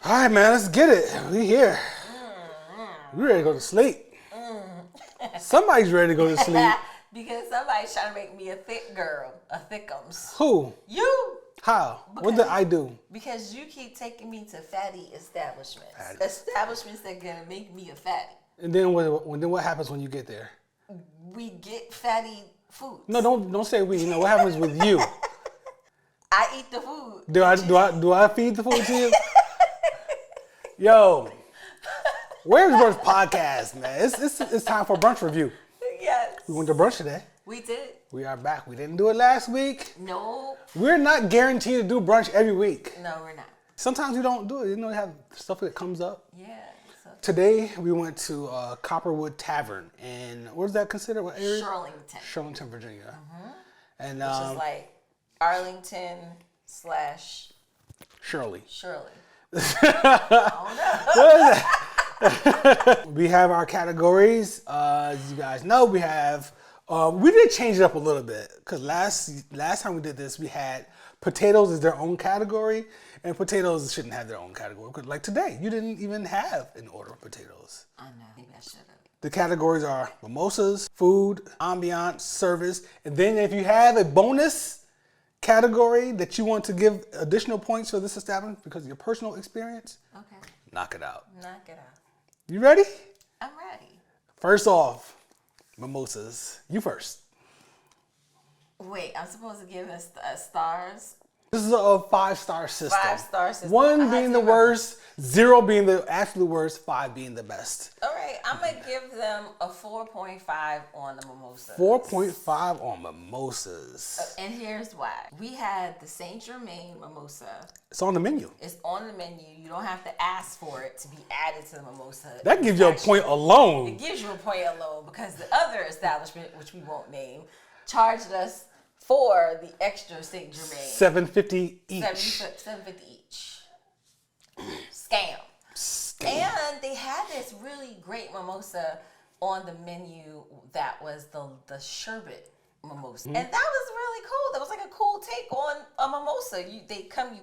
All right, man, let's get it. We here. We ready to go to sleep. Somebody's ready to go to sleep. Because somebody's trying to make me a thick girl, a thickums. Who? You. How? What did I do? Because you keep taking me to fatty establishments. Establishments that are going to make me a fatty. And then what happens when you get there? We get fatty foods. No, don't say we. You know what happens with you? I eat the food. Do I feed the food to you? Yo, where's Brunch podcast, man? It's time for brunch review. Yes. We went to brunch today. We did. We are back. We didn't do it last week. No. We're not guaranteed to do brunch every week. No, we're not. Sometimes we don't do it. You know, we have stuff that comes up. Yeah. Today we went to Copperwood Tavern, and what is that considered? What area? Shirlington, Virginia. Mm-hmm. And which is like Arlington / Shirley. I don't know. We have our categories. As you guys know, we have. We did change it up a little bit because last time we did this, we had potatoes as their own category, and potatoes shouldn't have their own category. Like today, you didn't even have an order of potatoes. I know. Maybe I should have. The categories are mimosas, food, ambiance, service, and then if you have a bonus category that you want to give additional points for this establishment because of your personal experience, okay, knock it out. You ready? I'm ready. First off, mimosas. You first. Wait, I'm supposed to give us stars? This is a 5-star system. 5-star system. 1 being the worst, 0 being the absolute worst, 5 being the best. All right, I'm going to give them a 4.5 on the mimosas. 4.5 on mimosas. And here's why. We had the Saint Germain mimosa. It's on the menu. It's on the menu. You don't have to ask for it to be added to the mimosa. That gives you a point alone. It gives you a point alone because the other establishment, which we won't name, charged us for the extra Saint Germain. $7.50 each. $7.50 each. Scam. And they had this really great mimosa on the menu that was the sherbet mimosa. Mm-hmm. And that was really cool. That was like a cool take on a mimosa. You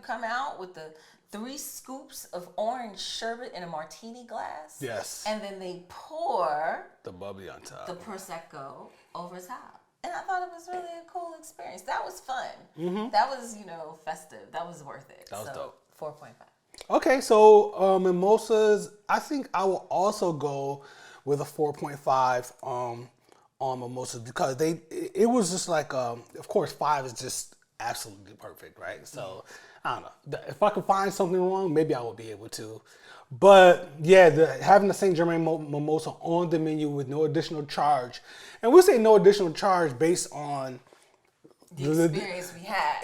come out with the 3 scoops of orange sherbet in a martini glass. Yes. And then they pour the bubbly on top. The Prosecco over top. And I thought it was really a cool experience. That was fun. Mm-hmm. That was, festive. That was worth it. That was dope. 4.5. Okay, so mimosas, I think I will also go with a 4.5 on mimosas because it was just like, of course, 5 is just absolutely perfect, right? So, I don't know. If I could find something wrong, maybe I would be able to. But yeah, having the Saint Germain mimosa on the menu with no additional charge, and we'll say no additional charge based on the experience we had.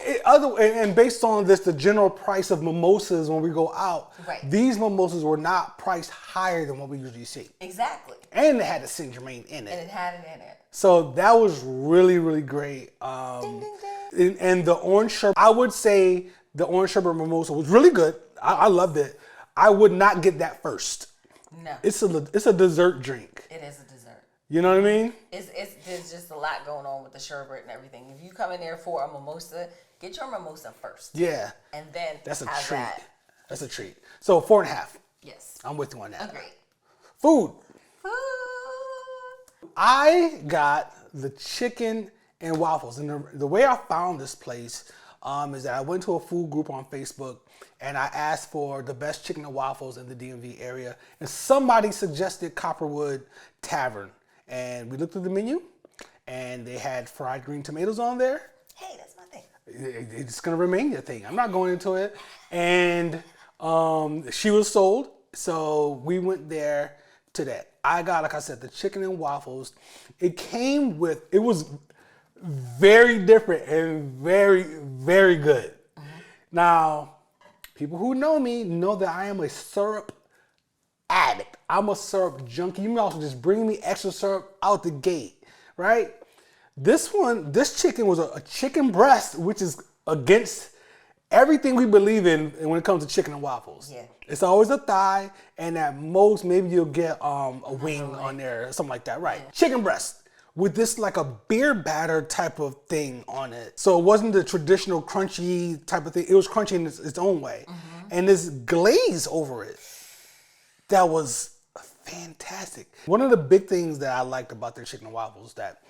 And based on the general price of mimosas when we go out, right. These mimosas were not priced higher than what we usually see. Exactly. And it had the Saint Germain in it. And it had it in it. So that was really, really great. Ding, ding, ding. And the orange sherbet, I would say the orange sherbet mimosa was really good. I loved it. I would not get that first. No. It's a dessert drink. It is a dessert. You know what I mean? There's just a lot going on with the sherbet and everything. If you come in there for a mimosa, get your mimosa first. Yeah. And then that's a have treat. That. That's a treat. So 4.5. Yes. I'm with you on that. Agreed. Food. I got the chicken and waffles, and the way I found this place is that I went to a food group on Facebook and I asked for the best chicken and waffles in the DMV area, and somebody suggested Copperwood Tavern, and we looked at the menu and they had fried green tomatoes on there. Hey, that's my thing. It's gonna remain your thing. I'm not going into it. And she was sold, so we went there to that. I got, like I said, the chicken and waffles. It was very different and very, very good. Mm-hmm. Now, people who know me know that I am a syrup addict. I'm a syrup junkie. You may also just bring me extra syrup out the gate, right? This chicken was a chicken breast, which is against everything we believe in when it comes to chicken and waffles. Yeah. It's always a thigh, and at most, maybe you'll get a wing on there or something like that, right? Yeah. Chicken breast. with this like a beer batter type of thing on it. So it wasn't the traditional crunchy type of thing. It was crunchy in its own way. And this glaze over it that was fantastic. One of the big things that I liked about their chicken and waffles that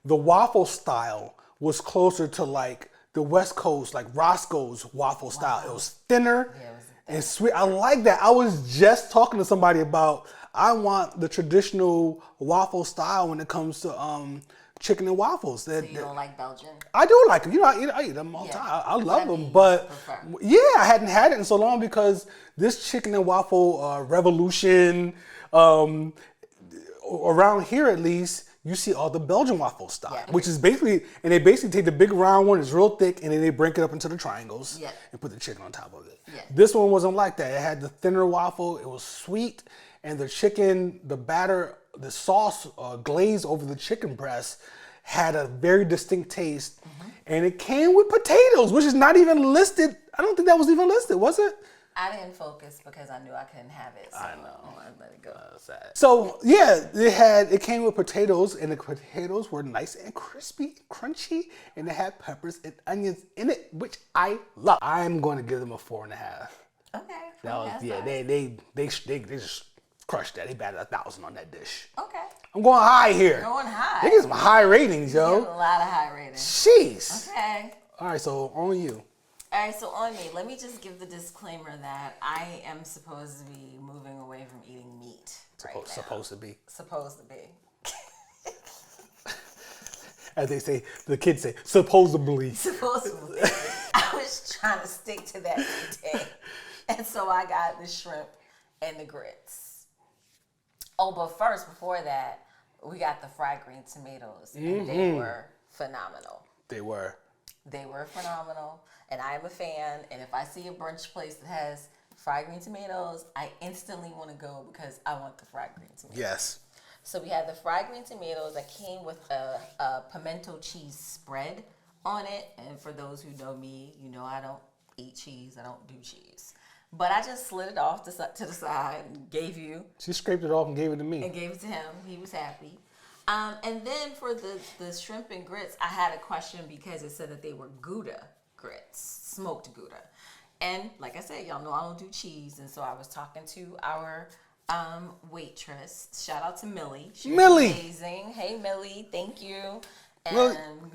the waffle style was closer to like the West Coast, like Roscoe's waffle style. It was thinner and sweet. I like that. I was just talking to somebody about I want the traditional waffle style when it comes to chicken and waffles. So you don't like Belgian? I do like them. You know, I eat them all the time. I love them. But yeah, I hadn't had it in so long because this chicken and waffle revolution, around here at least, you see all the Belgian waffle style, which is basically, and they basically take the big round one, it's real thick, and then they break it up into the triangles and put the chicken on top of it. This one wasn't like that. It had the thinner waffle. It was sweet, and the chicken, the batter, the sauce glaze over the chicken breast had a very distinct taste, and it came with potatoes, which is not even listed. I don't think that was even listed, was it? I didn't focus because I knew I couldn't have it. So I know. I let it go. Sad. So yeah, it came with potatoes, and the potatoes were nice and crispy, crunchy, and they had peppers and onions in it, which I love. I'm going to give them a 4.5. Okay. That was they just crushed that. They batted 1,000 on that dish. Okay. I'm going high here. Going high. They get some high ratings, yo. You get a lot of high ratings. Jeez. Okay. All right, so on you. All right, so on me, let me just give the disclaimer that I am supposed to be moving away from eating meat right now. Supposed to be. Supposed to be. As they say, the kids say, supposedly. Supposedly. I was trying to stick to that today. And so I got the shrimp and the grits. Oh, but first, before that, we got the fried green tomatoes. And they were phenomenal. They were. They were phenomenal. And I am a fan. And if I see a brunch place that has fried green tomatoes, I instantly want to go because I want the fried green tomatoes. Yes. So we had the fried green tomatoes that came with a pimento cheese spread on it. And for those who know me, you know I don't eat cheese. I don't do cheese. But I just slid it off to the side and gave you. She scraped it off and gave it to me. And gave it to him. He was happy. And then for the shrimp and grits, I had a question because it said that they were Gouda grits, smoked Gouda. And like I said, y'all know I don't do cheese. And so I was talking to our waitress. Shout out to Millie. She was amazing. Hey, Millie. Thank you. And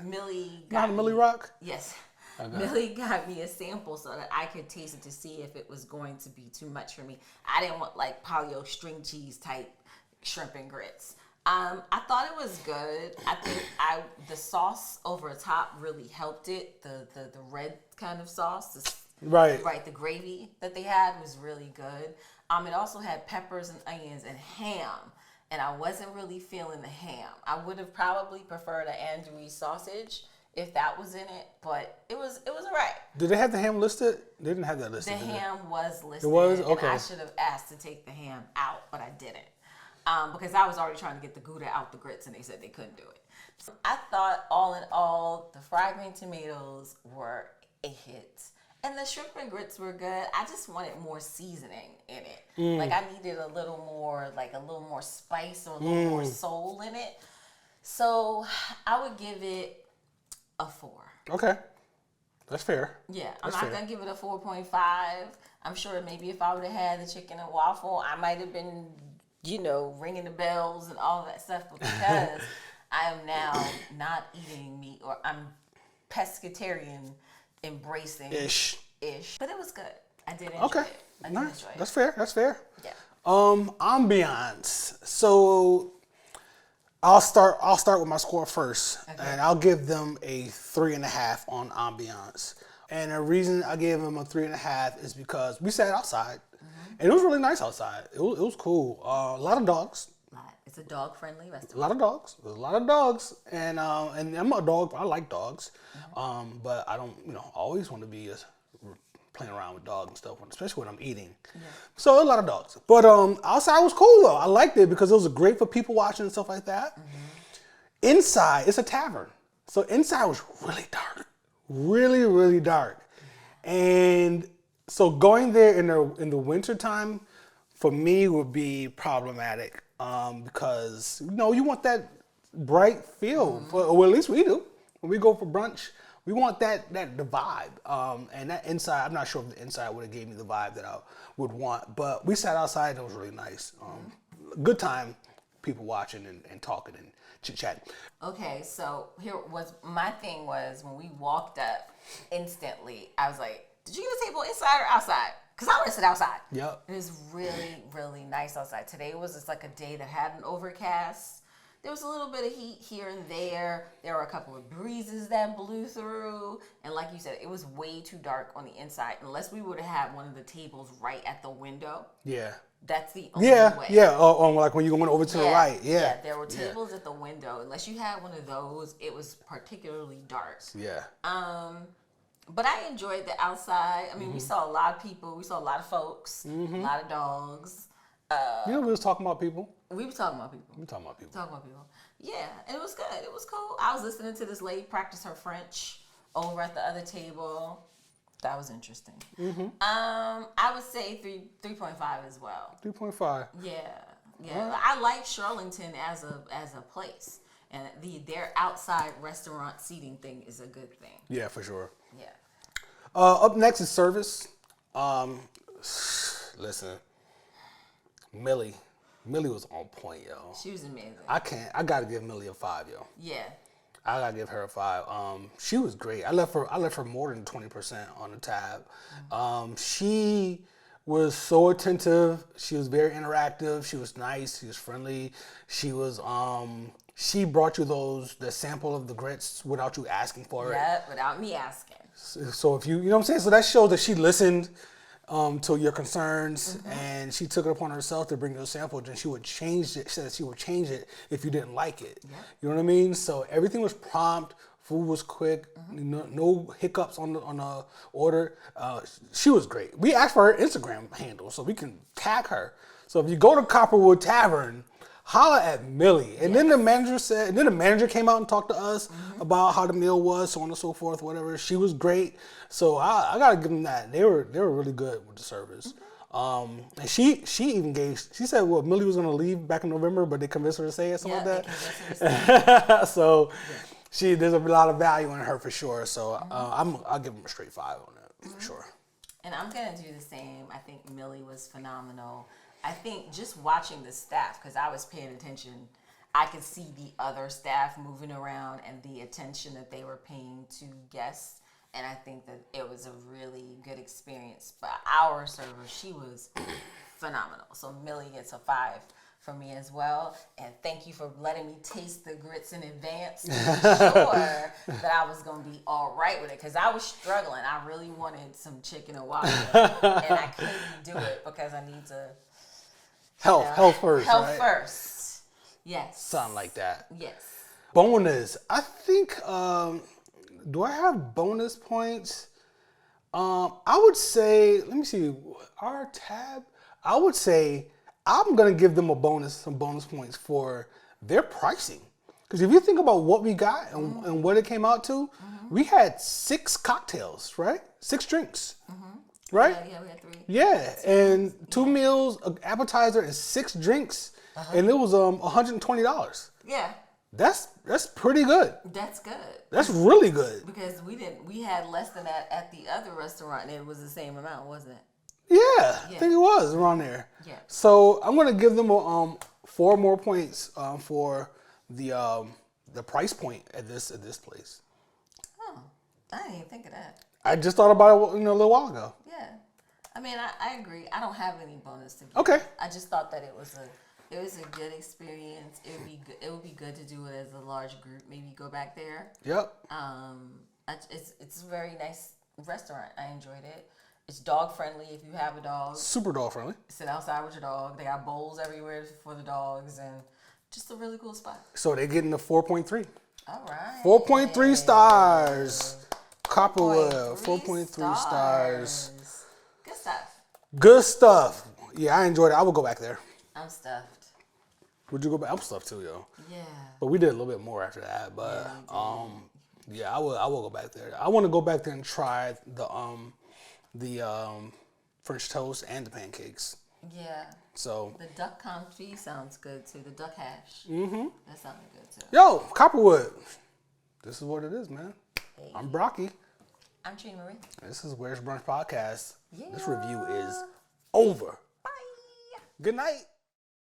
Millie got me. Millie Rock? Yes. Okay. Millie got me a sample so that I could taste it to see if it was going to be too much for me. I didn't want like paleo string cheese type shrimp and grits. I thought it was good. I think the sauce over top really helped it. The red kind of sauce, right? The gravy that they had was really good. It also had peppers and onions and ham, and I wasn't really feeling the ham. I would have probably preferred an andouille sausage if that was in it, but it was alright. Did they have the ham listed? They didn't have that listed. The ham was listed. It was? Okay. And I should have asked to take the ham out, but I didn't. Because I was already trying to get the Gouda out the grits, and they said they couldn't do it. So I thought, all in all, the fried green tomatoes were a hit. And the shrimp and grits were good. I just wanted more seasoning in it. Like, I needed a little more spice or a little more soul in it. So I would give it a 4. Okay. That's fair. Yeah, I'm not going to give it a 4.5. I'm sure maybe if I would have had the chicken and waffle, I might have been, ringing the bells and all that stuff. But because I am now not eating meat, or I'm pescatarian embracing ish. But it was good. I did enjoy it. I did enjoy it. That's fair. That's fair. Yeah. Ambiance. So I'll start with my score first, and I'll give them a 3.5 on ambiance. And the reason I gave them a 3.5 is because we sat outside, and it was really nice outside. It was cool. A lot of dogs. It's a dog-friendly restaurant. A lot of dogs. There's a lot of dogs, and I'm a dog. I like dogs, but I don't, always want to be playing around with dogs and stuff, especially when I'm eating. Yeah. So a lot of dogs. But outside was cool though. I liked it because it was great for people watching and stuff like that. Inside, it's a tavern, so inside was really dark, really, really dark, and so going there in the winter time for me would be problematic because you want that bright feel. Well, at least we do. When we go for brunch, we want that the vibe. And that inside, I'm not sure if the inside would have gave me the vibe that I would want, but we sat outside and it was really nice. Good time, people watching and talking and chit-chatting. Okay, so here was my thing was when we walked up, instantly I was like, did you get a table inside or outside? Because I want to sit outside. Yep. It was really, really nice outside. Today was just like a day that had an overcast. There was a little bit of heat here and there. There were a couple of breezes that blew through. And like you said, it was way too dark on the inside. Unless we would have had one of the tables right at the window. Yeah. That's the only way. Yeah. Like when you went over to the right. Yeah. There were tables at the window. Unless you had one of those, it was particularly dark. Yeah. But I enjoyed the outside. I mean, we saw a lot of people. We saw a lot of folks. A lot of dogs. We was talking about people. We were talking about people. Yeah, and it was good. It was cool. I was listening to this lady practice her French over at the other table. That was interesting. I would say 3.5 as well. 3.5. Yeah. Right. I like Shirlington as a place, and their outside restaurant seating thing is a good thing. Yeah, for sure. Yeah. Up next is service. Listen, Millie was on point, yo. She was amazing. I gotta give Millie a 5, yo. Yeah. I gotta give her a 5. She was great. I left her more than 20% on the tab. She was so attentive. She was very interactive. She was nice. She was friendly. She was she brought you the sample of the grits without you asking for it. Yeah, without me asking. So if you know what I'm saying? So that shows that she listened to your concerns, and she took it upon herself to bring you a sample, and she would change it. She said she would change it if you didn't like it. Yeah. You know what I mean? So everything was prompt. Food was quick. No hiccups on the order. She was great. We asked for her Instagram handle so we can tag her. So if you go to Copperwood Tavern, holla at Millie. And then the manager came out and talked to us about how the meal was, so on and so forth, whatever. She was great. So I gotta give them that. They were really good with the service. And she said, well, Millie was gonna leave back in November, but they convinced her to say it, something like that. So there's a lot of value in her for sure. So I'll give them a straight 5 on that for sure. And I'm gonna do the same. I think Millie was phenomenal. I think just watching the staff, because I was paying attention, I could see the other staff moving around and the attention that they were paying to guests. And I think that it was a really good experience. But our server, she was phenomenal. So Millie gets a 5 from me as well. And thank you for letting me taste the grits in advance to be sure that I was going to be all right with it. Because I was struggling. I really wanted some chicken and waffle. And I couldn't do it because I need to... Health first, Health right? first. Yes. Something like that. Yes. Bonus. I think, do I have bonus points? I would say, let me see, our tab, I would say I'm going to give them some bonus points for their pricing. Because if you think about what we got and what it came out to, we had 6 cocktails, right? 6 drinks. Right? Yeah, we had 3. Yeah, and 2 meals, an appetizer, and 6 drinks, and it was $120. Yeah. That's pretty good. That's good. That's really good. Because we had less than that at the other restaurant, and it was the same amount, wasn't it? Yeah, I think it was around there. Yeah. So I'm gonna give them 4 more points for the price point at this place. Oh, I didn't even think of that. I just thought about it a little while ago. Yeah, I mean, I agree. I don't have any bonus to give. Okay. I just thought that it was a good experience. It would be good to do it as a large group. Maybe go back there. Yep. It's a very nice restaurant. I enjoyed it. It's dog friendly if you have a dog. Super dog friendly. Sit outside with your dog. They got bowls everywhere for the dogs, and just a really cool spot. So they're getting a 4.3. All right. 4.3 stars. Copperwood, 4.3 stars. Good stuff. Good stuff. Yeah, I enjoyed it. I will go back there. I'm stuffed. Would you go back? I'm stuffed too, yo. Yeah. But we did a little bit more after that. But yeah, I will go back there. I want to go back there and try the French toast and the pancakes. Yeah. So The duck confit sounds good too. The duck hash. Mm-hmm. That sounded good too. yo, Copperwood. This is what it is, man. Hey. I'm Brocky. I'm Trina Marie. This is Where's Brunch Podcast. Yeah. This review is over. Bye. Good night.